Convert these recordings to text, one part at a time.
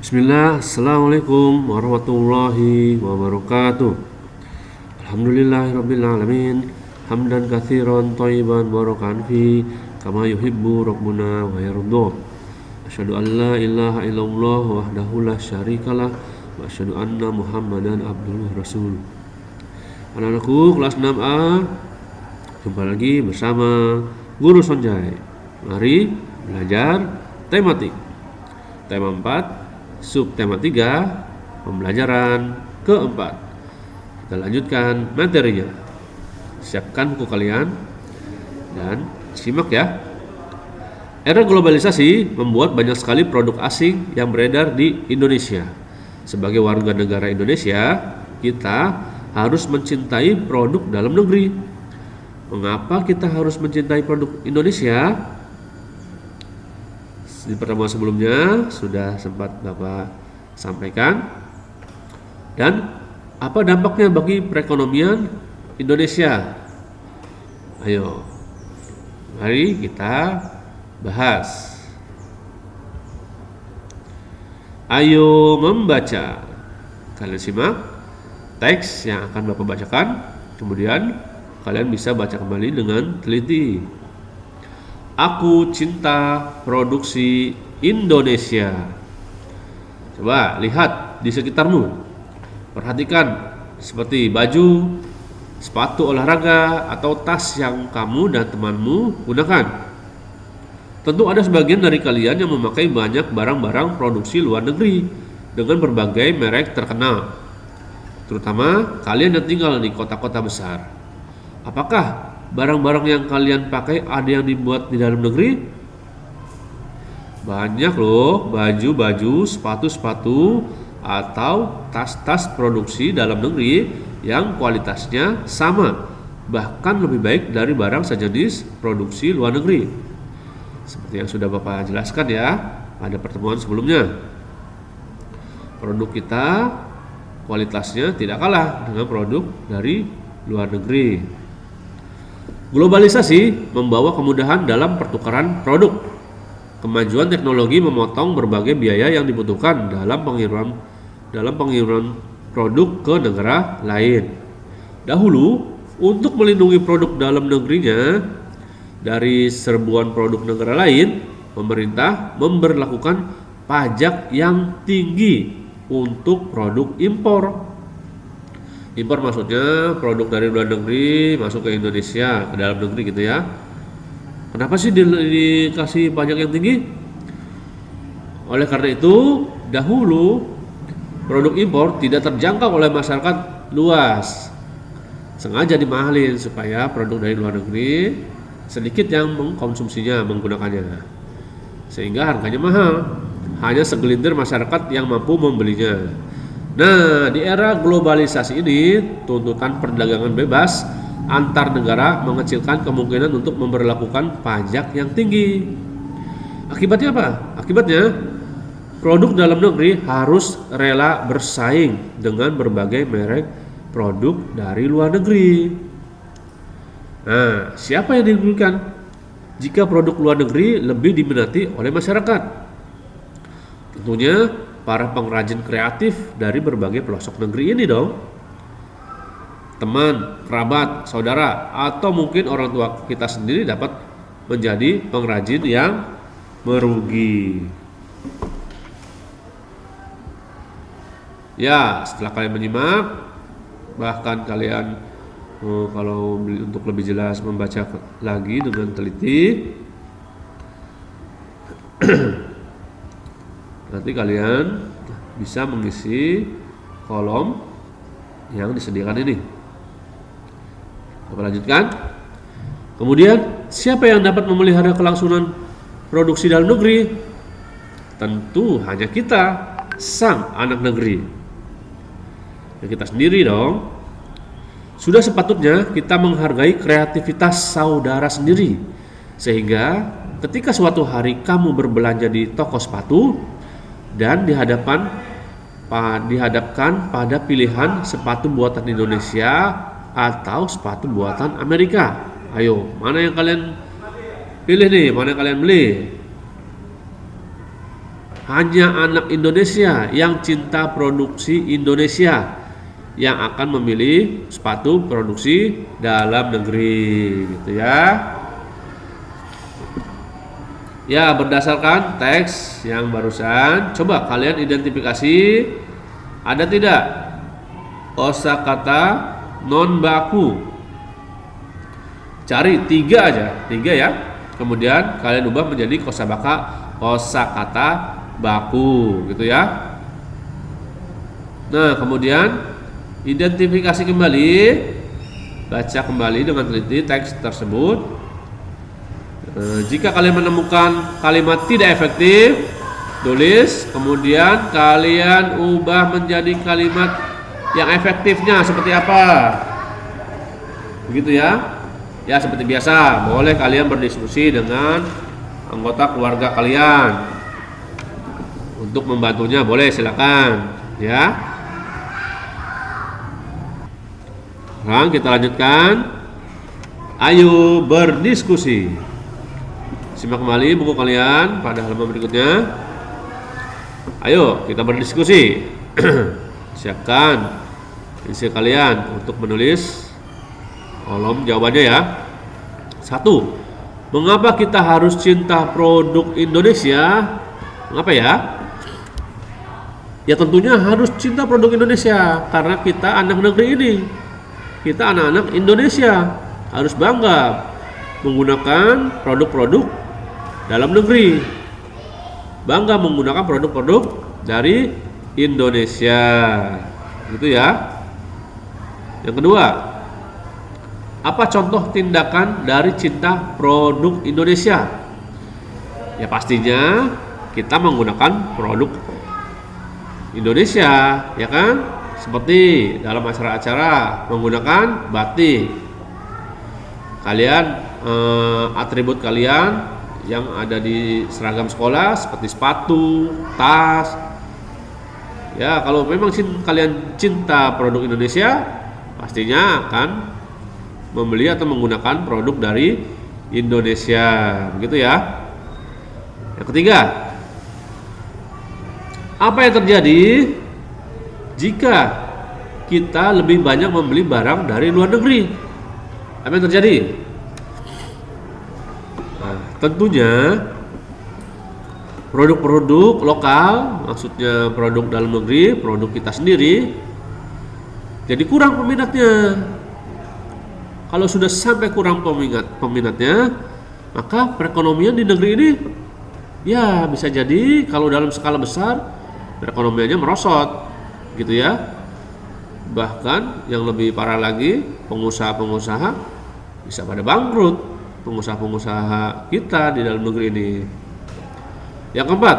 Bismillah, Assalamualaikum warahmatullahi wabarakatuh. Alhamdulillahirrabbilalamin. Hamdan katsiran thayyiban barakan fi kama yuhibbu rabbuna wa yarda. Asyhadu an la ilaha illallah wahdahu la syarikalah wa asyhadu anna Muhammadan abduhu rasul. Anak-anakku kelas 6A, jumpa lagi bersama Guru Sonjai. Mari belajar tematik. Tema 4, subtema 3, pembelajaran keempat. Kita lanjutkan materinya. Siapkan buku kalian dan simak ya. Era globalisasi membuat banyak sekali produk asing yang beredar di Indonesia. Sebagai warga negara Indonesia, kita harus mencintai produk dalam negeri. Mengapa kita harus mencintai produk Indonesia? Di pertemuan sebelumnya sudah sempat Bapak sampaikan. Dan apa dampaknya bagi perekonomian Indonesia? Ayo, mari kita bahas. Ayo membaca. Kalian simak teks yang akan Bapak bacakan. Kemudian kalian bisa baca kembali dengan teliti. Aku cinta produksi Indonesia. Coba lihat di sekitarmu. Perhatikan seperti baju, sepatu olahraga, atau tas yang kamu dan temanmu gunakan. Tentu ada sebagian dari kalian yang memakai banyak barang-barang produksi luar negeri dengan berbagai merek terkenal. Terutama kalian yang tinggal di kota-kota besar. Apakah barang-barang yang kalian pakai ada yang dibuat di dalam negeri? Banyak loh, baju-baju, sepatu-sepatu, atau tas-tas produksi dalam negeri yang kualitasnya sama, bahkan lebih baik dari barang sejenis produksi luar negeri. Seperti yang sudah Bapak jelaskan ya pada pertemuan sebelumnya. Produk kita kualitasnya tidak kalah dengan produk dari luar negeri. Globalisasi membawa kemudahan dalam pertukaran produk. Kemajuan teknologi memotong berbagai biaya yang dibutuhkan dalam pengiriman produk ke negara lain. Dahulu, untuk melindungi produk dalam negerinya dari serbuan produk negara lain, pemerintah memberlakukan pajak yang tinggi untuk produk impor. Impor maksudnya produk dari luar negeri masuk ke Indonesia, ke dalam negeri gitu ya. Kenapa sih dikasih pajak yang tinggi? Oleh karena itu, dahulu produk impor tidak terjangkau oleh masyarakat luas. Sengaja dimahalin supaya produk dari luar negeri sedikit yang mengkonsumsinya, menggunakannya. Sehingga harganya mahal. Hanya segelintir masyarakat yang mampu membelinya. Nah, di era globalisasi ini, tuntutan perdagangan bebas antar negara mengecilkan kemungkinan untuk memberlakukan pajak yang tinggi. Akibatnya apa? Akibatnya, produk dalam negeri harus rela bersaing dengan berbagai merek produk dari luar negeri. Nah, siapa yang dirugikan jika produk luar negeri lebih diminati oleh masyarakat? Tentunya para pengrajin kreatif dari berbagai pelosok negeri ini dong. Teman, kerabat, saudara, atau mungkin orang tua kita sendiri dapat menjadi pengrajin yang merugi. Ya, setelah kalian menyimak, bahkan kalian kalau untuk lebih jelas membaca lagi dengan teliti, nanti kalian bisa mengisi kolom yang disediakan ini. Kita lanjutkan. Kemudian, siapa yang dapat memelihara kelangsungan produksi dalam negeri? Tentu hanya kita, sang anak negeri. Ya, kita sendiri dong. Sudah sepatutnya kita menghargai kreativitas saudara sendiri. Sehingga ketika suatu hari kamu berbelanja di toko sepatu dan dihadapkan pada pilihan sepatu buatan Indonesia atau sepatu buatan Amerika. Ayo, mana yang kalian pilih nih? Mana yang kalian beli? hanya anak Indonesia yang cinta produksi Indonesia yang akan memilih sepatu produksi dalam negeri, gitu ya. Ya, berdasarkan teks yang barusan, coba kalian identifikasi ada tidak kosakata non baku. Cari 3 aja, 3 ya. Kemudian kalian ubah menjadi kosakata baku, gitu ya. Nah, kemudian identifikasi kembali, baca kembali dengan teliti teks tersebut. Jika kalian menemukan kalimat tidak efektif, tulis, kemudian kalian ubah menjadi kalimat yang efektifnya seperti apa, begitu ya. Ya, seperti biasa, boleh kalian berdiskusi dengan anggota keluarga kalian. Untuk membantunya boleh, silakan ya. Sekarang kita lanjutkan. Ayo berdiskusi. Simak kembali buku kalian pada halaman berikutnya. Ayo kita berdiskusi. Siapkan isi kalian untuk menulis kolom jawabannya ya. 1. Mengapa kita harus cinta produk Indonesia? Mengapa ya? Ya tentunya harus cinta produk Indonesia karena kita anak negeri ini. Kita anak-anak Indonesia harus bangga menggunakan produk-produk dalam negeri. Bangga menggunakan produk-produk dari Indonesia. Gitu ya. Yang kedua, apa contoh tindakan dari cinta produk Indonesia? Ya pastinya kita menggunakan produk Indonesia, ya kan? Seperti dalam acara-acara menggunakan batik. Kalian atribut kalian yang ada di seragam sekolah seperti sepatu, tas. Ya, kalau memang kalian cinta produk Indonesia, pastinya akan membeli atau menggunakan produk dari Indonesia, begitu ya. Yang ketiga, apa yang terjadi jika kita lebih banyak membeli barang dari luar negeri? Apa yang terjadi? Nah, tentunya produk-produk lokal, maksudnya produk dalam negeri, produk kita sendiri, jadi kurang peminatnya. Kalau sudah sampai kurang peminatnya, maka perekonomian di negeri ini ya bisa jadi kalau dalam skala besar perekonomiannya merosot, gitu ya. Bahkan yang lebih parah lagi, pengusaha-pengusaha bisa pada bangkrut, pengusaha-pengusaha kita di dalam negeri ini. Yang keempat,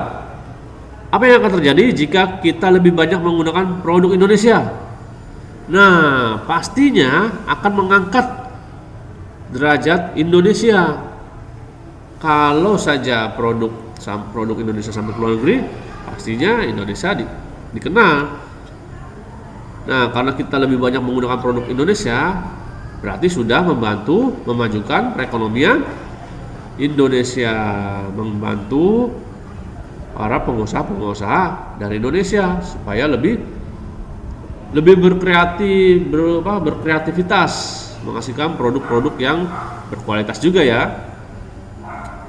apa yang akan terjadi jika kita lebih banyak menggunakan produk Indonesia? Nah, pastinya akan mengangkat derajat Indonesia. Kalau saja produk Indonesia sampai ke luar negeri, pastinya Indonesia dikenal. Nah, karena kita lebih banyak menggunakan produk Indonesia, berarti sudah membantu memajukan perekonomian Indonesia, membantu para pengusaha-pengusaha dari Indonesia supaya lebih berkreativitas, menghasilkan produk-produk yang berkualitas juga ya.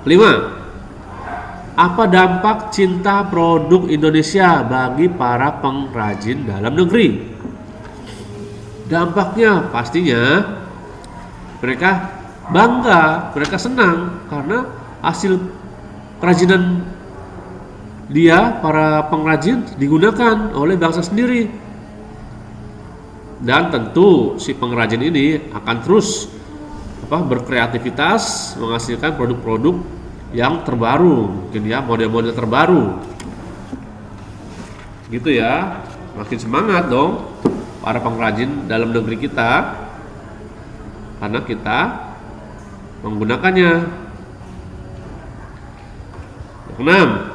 5. Apa dampak cinta produk Indonesia bagi para pengrajin dalam negeri? Dampaknya pastinya mereka bangga, mereka senang karena hasil kerajinan dia, para pengrajin, digunakan oleh bangsa sendiri. Dan tentu si pengrajin ini akan terus berkreativitas, menghasilkan produk-produk yang terbaru, mungkin ya model-model terbaru, gitu ya. Makin semangat dong para pengrajin dalam negeri kita karena kita menggunakannya. Yang 6.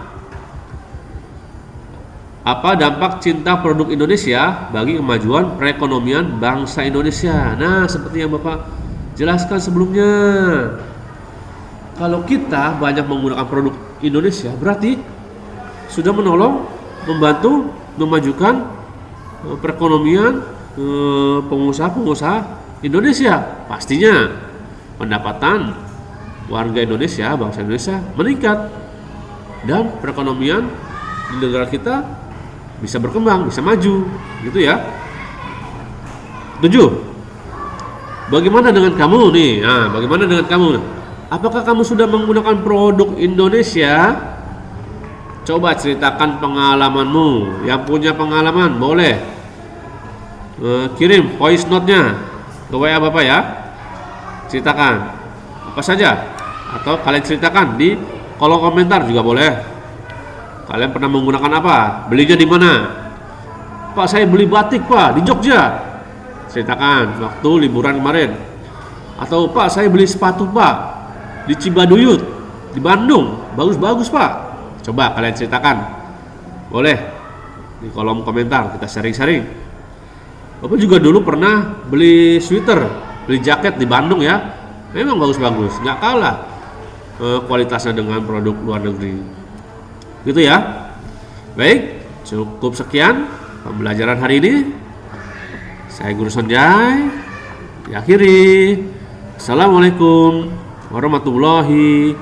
Apa dampak cinta produk Indonesia bagi kemajuan perekonomian bangsa Indonesia? Nah, seperti yang Bapak jelaskan sebelumnya. Kalau kita banyak menggunakan produk Indonesia, berarti sudah menolong, membantu, memajukan perekonomian pengusaha-pengusaha Indonesia. Pastinya pendapatan warga Indonesia, bangsa Indonesia meningkat dan perekonomian di negara kita bisa berkembang, bisa maju, gitu ya. 7. Bagaimana dengan kamu nih? Nah, bagaimana dengan kamu? Apakah kamu sudah menggunakan produk Indonesia? Coba ceritakan pengalamanmu. Yang punya pengalaman boleh kirim voice note-nya ke WA Bapak ya. Ceritakan apa saja, atau kalian ceritakan di kolom komentar juga boleh. Kalian pernah menggunakan apa? Belinya di mana? Pak, saya beli batik Pak di Jogja. Ceritakan waktu liburan kemarin. Atau Pak, saya beli sepatu Pak di Cibaduyut di Bandung, bagus-bagus Pak. Coba kalian ceritakan, boleh di kolom komentar, kita sharing-sharing. Bapak juga dulu pernah beli sweater, beli jaket di Bandung ya, memang bagus-bagus, nggak kalah kualitasnya dengan produk luar negeri, gitu ya. Baik, cukup sekian pembelajaran hari ini. Saya Guru Sonjay, diakhiri. Assalamualaikum warahmatullahi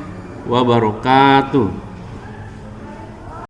wabarakatuh.